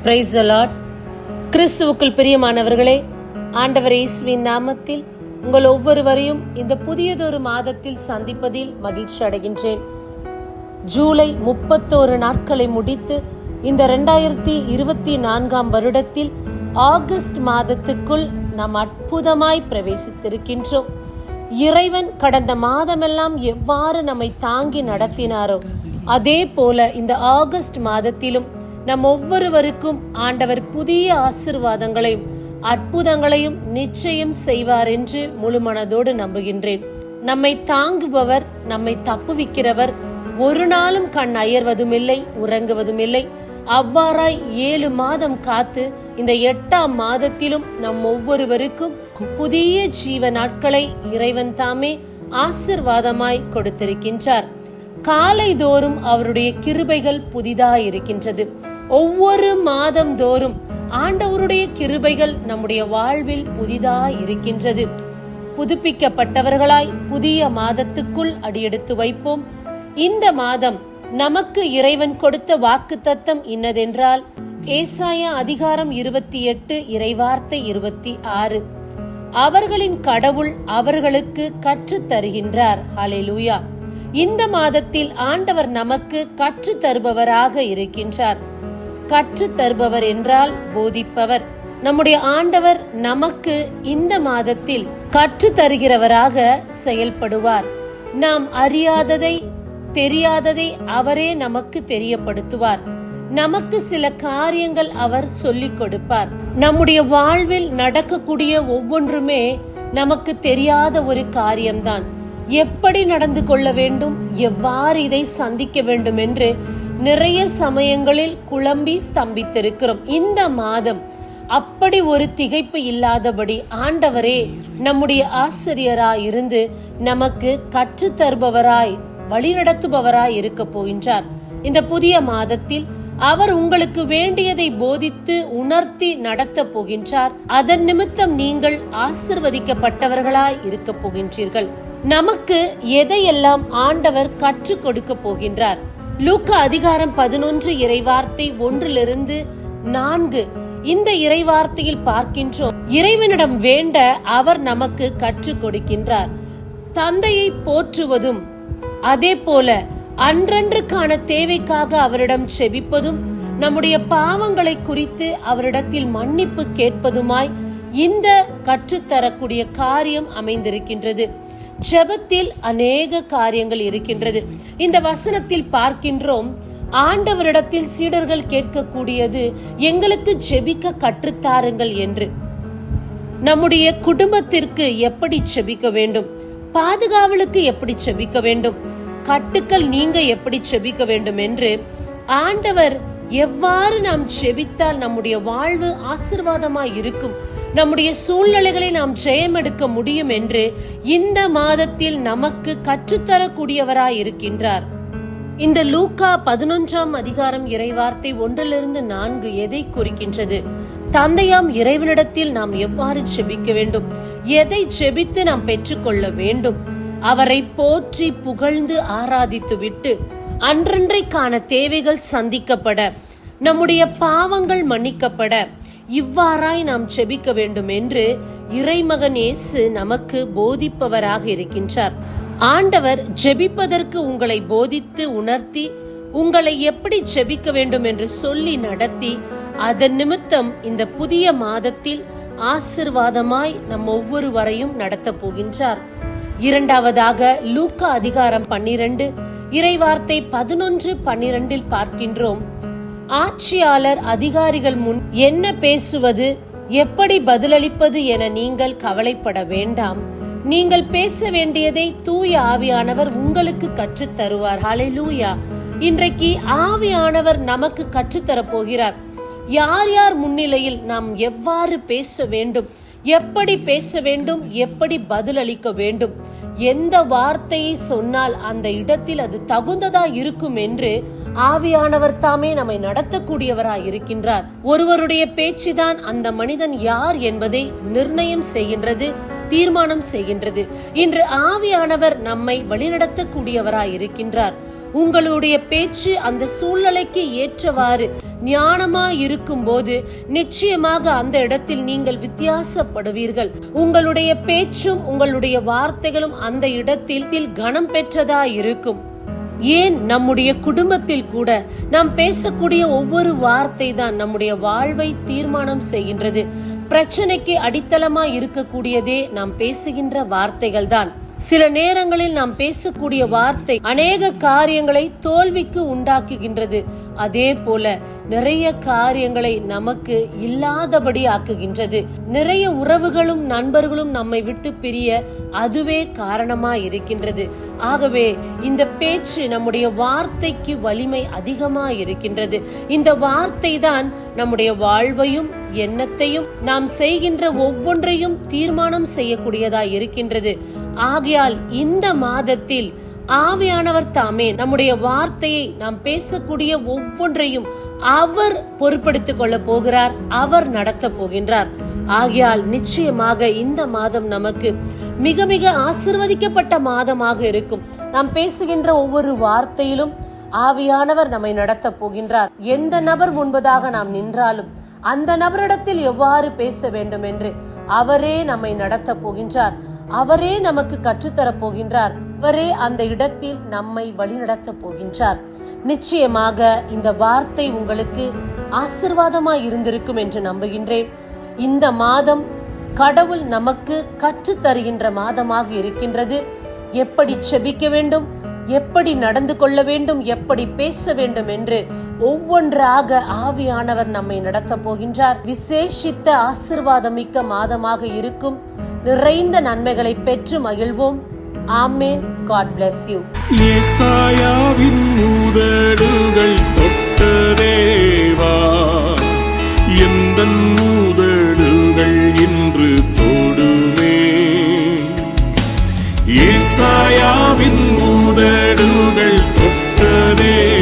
Praise the Lord. கிறிஸ்துவுக்குள் பிரியமானவர்களே, ஆண்டவர் இயேசுவின் நாமத்தில் உங்கள் ஒவ்வொருவரையும் இந்த புதியதொரு மாதத்தில் சந்திப்பதில் மகிழ்ச்சி அடைகின்றேன். ஜூலை 31 நாட்களை முடித்து இந்த 2024 வருடத்தில் ஆகஸ்ட் மாதத்துக்குள் நாம் அற்புதமாய் பிரவேசித்திருக்கின்றோம். இறைவன் கடந்த மாதமெல்லாம் எவ்வாறு நம்மை தாங்கி நடத்தினாரோ அதே போல இந்த ஆகஸ்ட் மாதத்திலும் நம் ஒவ்வொருவருக்கும் ஆண்டவர் புதிய ஆசீர்வாதங்களையும் அற்புதங்களையும் நிச்சயம் செய்வார் என்று முழு மனதோடு நம்புகின்றேன். நம்மை தாங்குபவர், நம்மை தப்புவிக்கிறவர் ஒரு நாளும் கண் அயர்வதுமில்லை, உறங்குவதுமில்லை. அவ்வாறாய் 7 மாதம் காத்து இந்த 8ஆம் மாதத்திலும் நம் ஒவ்வொருவருக்கும் புதிய ஜீவ நாட்களை இறைவன் தாமே ஆசீர்வாதமாய் கொடுத்திருக்கின்றார். காலை தோறும் அவருடைய கிருபைகள் புதிதாயிருக்கின்றது. ஒவ்வொரு மாதம் தோறும் ஆண்டவருடைய கிருபைகள் நம்முடைய வாழ்வில் புதிதாயிருக்கின்றது. புதுப்பிக்கப்பட்டவர்களாய் புதிய மாதத்துக்குள் அடியெடுத்து வைப்போம். இந்த மாதம் நமக்கு இறைவன் கொடுத்த வாக்குத்தத்தம் இன்னதென்றால் ஏசாயா அதிகாரம் 28 இறைவார்த்தை 26. அவர்களின் கடவுள் அவர்களுக்கு கற்றுத் தருகின்றார். ஹல்லேலூயா. இந்த மாதத்தில் ஆண்டவர் நமக்கு கற்று தருபவராக இருக்கின்றார். கற்று தருபவர் என்றால் போதிப்பவர். நம்முடைய ஆண்டவர் நமக்கு இந்த மாதத்தில் கற்று தருகிறவராக செயல்படுவார். நாம் அறியாததை, தெரியாததை அவரே நமக்கு தெரியப்படுத்துவார். நமக்கு சில காரியங்கள் அவர் சொல்லிக் கொடுப்பார். நம்முடைய வாழ்வில் நடக்கக்கூடிய ஒவ்வொன்றுமே நமக்கு தெரியாத ஒரு காரியம்தான். எப்படி நடந்து கொள்ள வேண்டும், எவ்வாறு இதை சந்திக்க வேண்டும் என்று நிறைய சமயங்களில் குழம்பி ஸ்தம்பித்திருக்கிறோம். இந்த மாதம் அப்படி ஒரு திகைப்பு இல்லாதபடி ஆண்டவரே நம்முடைய ஆசிரியராய் இருந்து நமக்கு கற்று தருபவராய் வழிநடத்துபவராய் இருக்க போகின்றார். இந்த புதிய மாதத்தில் அவர் உங்களுக்கு வேண்டியதை போதித்து உணர்த்தி நடத்த போகின்றார். அதன் நிமித்தம் நீங்கள் ஆசிர்வதிக்கப்பட்டவர்களாய் இருக்க போகின்றீர்கள். நமக்கு எதையெல்லாம் ஆண்டவர் கற்றுக் கொடுக்க போகின்றார்? லூக்கா அதிகாரம் 11 இறைவார்த்தை 1-4 இந்த இறைவார்த்தையில் பார்க்கின்றோம். இறைவனிடம் வேண்ட அவர் நமக்கு கற்றுக் கொடுக்கின்றார். தந்தையை போற்றுவதும் அதே போல அன்றன்றுக்கான தேவைக்காக அவரிடம் செபிப்பதும் நம்முடைய பாவங்களை குறித்து அவரிடத்தில் மன்னிப்பு கேட்பதுமாய் இந்த கற்றுத்தரக்கூடிய காரியம் அமைந்திருக்கின்றது. ஜெபத்தில் அநேக காரியங்கள் இருக்கின்றது. இந்த வசனத்தில் பார்க்கின்றோம், ஆண்டவரிடத்தில் சீடர்கள் கேட்கக்கூடியது எங்களுக்கு ஜெபிக்க கற்றுத்தாருங்கள் என்று. நம்முடைய குடும்பத்திற்கு எப்படி ஜெபிக்க வேண்டும், பாதுகாவலுக்கு எப்படி ஜெபிக்க வேண்டும், கட்டுக்கள் நீங்க எப்படி ஜெபிக்க வேண்டும் என்று ஆண்டவர் எவ்வாறு நாம் ஜெபித்தால் நம்முடைய வாழ்வு ஆசீர்வாதமாய் இருக்கும், நம்முடைய சூழ்நிலைகளை நாம் ஜெயம் எடுக்க முடியும் என்று இந்த மாதத்தில் நமக்கு கற்றுத்தரக்கூடியவராய் இருக்கின்றார். இந்த லூக்கா 11ஆம் அதிகாரம் இறைவார்த்தை 1-4 எதை குறிக்கின்றது? தந்தையாம் இறைவனிடத்தில் நாம் எவ்வாறு ஜெபிக்க வேண்டும், எதை ஜெபித்து நாம் பெற்றுக்கொள்ள வேண்டும், அவரை போற்றி புகழ்ந்து ஆராதித்து விட்டு அன்றன்றைக்கான தேவைகள் சந்திக்கப்பட, நம்முடைய பாவங்கள் மன்னிக்கப்பட இவ்வாறாய் நாம் ஜெபிக்க வேண்டும் என்று இறைமகன் இயேசு நமக்கு போதிப்பவராக இருக்கின்றார். ஆண்டவர் ஜெபிப்பதற்கு உங்களை போதித்து உணர்த்தி உங்களை எப்படி ஜெபிக்க வேண்டும் என்று சொல்லி நடத்தி அதன் நிமித்தம் இந்த புதிய மாதத்தில் ஆசீர்வாதமாய் நம் ஒவ்வொருவரையும் நடத்த போகின்றார். இரண்டாவதாக லூக்கா அதிகாரம் 12 இறைவார்த்தை 11-12 பார்க்கின்றோம். ஆட்சியாளர் அதிகாரிகள் முன் என்ன பேசுவது, எப்படி பதிலளிப்பது என நீங்கள் கவலைப்பட வேண்டாம். நீங்கள் பேச வேண்டியதை தூய ஆவியானவர் உங்களுக்கு கற்றுத் தருவார். ஹல்லேலூயா. இன்றைக்கு ஆவியானவர் நமக்கு கற்றுத்தரப் போகிறார். யார் யார் முன்னிலையில் நாம் எவ்வாறு பேச வேண்டும், எப்படி பேச வேண்டும், எப்படி பதிலளிக்க வேண்டும், எந்த வார்த்தையை சொன்னால் அந்த இடத்தில் அது தகுந்ததா இருக்கும் என்று ஆவியானவர் தாமே நம்மை நடத்தக்கூடியவராய் இருக்கின்றார். ஒருவருடைய பேச்சுதான் அந்த மனிதன் யார் என்பதை நிர்ணயம் செய்கின்றது, தீர்மானம் செய்கின்றது. இன்று ஆவியானவர் நம்மை வழிநடத்தக்கூடியவராய் இருக்கின்றார். உங்களுடைய பேச்சு அந்த சூழ்நிலைக்கு ஏற்றவாறு ஞானமா இருக்கும் போது நிச்சயமாக அந்த இடத்தில் நீங்கள் வித்தியாசப்படுவீர்கள். உங்களுடைய பேச்சும் உங்களுடைய வார்த்தைகளும் அந்த இடத்தில் கனம் பெற்றதா இருக்கும். ஏன் நம்முடைய குடும்பத்தில் கூட நாம் பேசக்கூடிய ஒவ்வொரு வார்த்தை தான் நம்முடைய வாழ்வை தீர்மானம் செய்கின்றது. பிரச்சனைக்கு அடித்தளமா இருக்கக்கூடியதே நாம் பேசுகின்ற வார்த்தைகள் தான். சில நேரங்களில் நாம் பேசக்கூடிய வார்த்தை அநேக காரியங்களை தோல்விக்கு உண்டாக்குகின்றது. அதே போல நிறைய காரியங்களை நமக்கு இல்லாதபடி ஆக்குகின்றது. நிறைய உறவுகளும் நண்பர்களும் நம்மை விட்டு பிரிய அதுவே காரணமா இருக்கின்றது. ஆகவே இந்த பேச்சு, நம்முடைய வார்த்தைக்கு வலிமை அதிகமா இருக்கின்றது. இந்த வார்த்தை தான் நம்முடைய வாழ்வையும் எண்ணத்தையும் நாம் செய்கின்ற ஒவ்வொன்றையும் தீர்மானம் செய்யக்கூடியதா இருக்கின்றது. ஆகையால் இந்த மாதத்தில் ஆவியானவர் தாமே நம்முடைய வார்த்தையை, நாம் பேசக்கூடிய ஒவ்வொன்றையும் அவர் பொறுப்படுத்திக் கொள்ள போகிறார், அவர் நடத்த போகின்றார். ஆகையால் நிச்சயமாக இந்த மாதம் நமக்கு மிக மிக ஆசீர்வதிக்கப்பட்ட மாதமாக இருக்கும். நாம் பேசுகின்ற ஒவ்வொரு வார்த்தையிலும் ஆவியானவர் நம்மை நடத்த போகின்றார். எந்த நபர் முன்பதாக நாம் நின்றாலும் அந்த நபரிடத்தில் எவ்வாறு பேச வேண்டும் என்று அவரே நம்மை நடத்த போகின்றார். அவரே நமக்கு கற்றுத்தரப் போகின்றார். அவரே அந்த இடத்தில் நம்மை வழிநடத்த போகின்றார். நிச்சயமாக இந்த வார்த்தை உங்களுக்கு ஆசீர்வாதமாய் இருந்திருக்கும் என்று நம்புகின்றேன். இந்த மாதம் கடவுள் நமக்கு கற்றுத் தருகின்ற மாதமாக இருக்கின்றது. எப்படி செபிக்க வேண்டும், எப்படி நடந்து கொள்ள வேண்டும், எப்படி பேச வேண்டும் என்று ஒவ்வொன்றாக ஆவியானவர் நம்மை நடத்த போகின்றார். விசேஷித்த ஆசீர்வாதமிக்க மாதமாக இருக்கும். நிறைந்த நன்மைகளை பெற்று மகிழ்வோம். ஆமென். God bless you. ஏசாயாவின் உதடுகள் தொட்ட தேவா, எந்தன் உதடுகள் இன்று தொடுமே. ஏசாயாவின் உதடுகள் தொட்ட தேவா,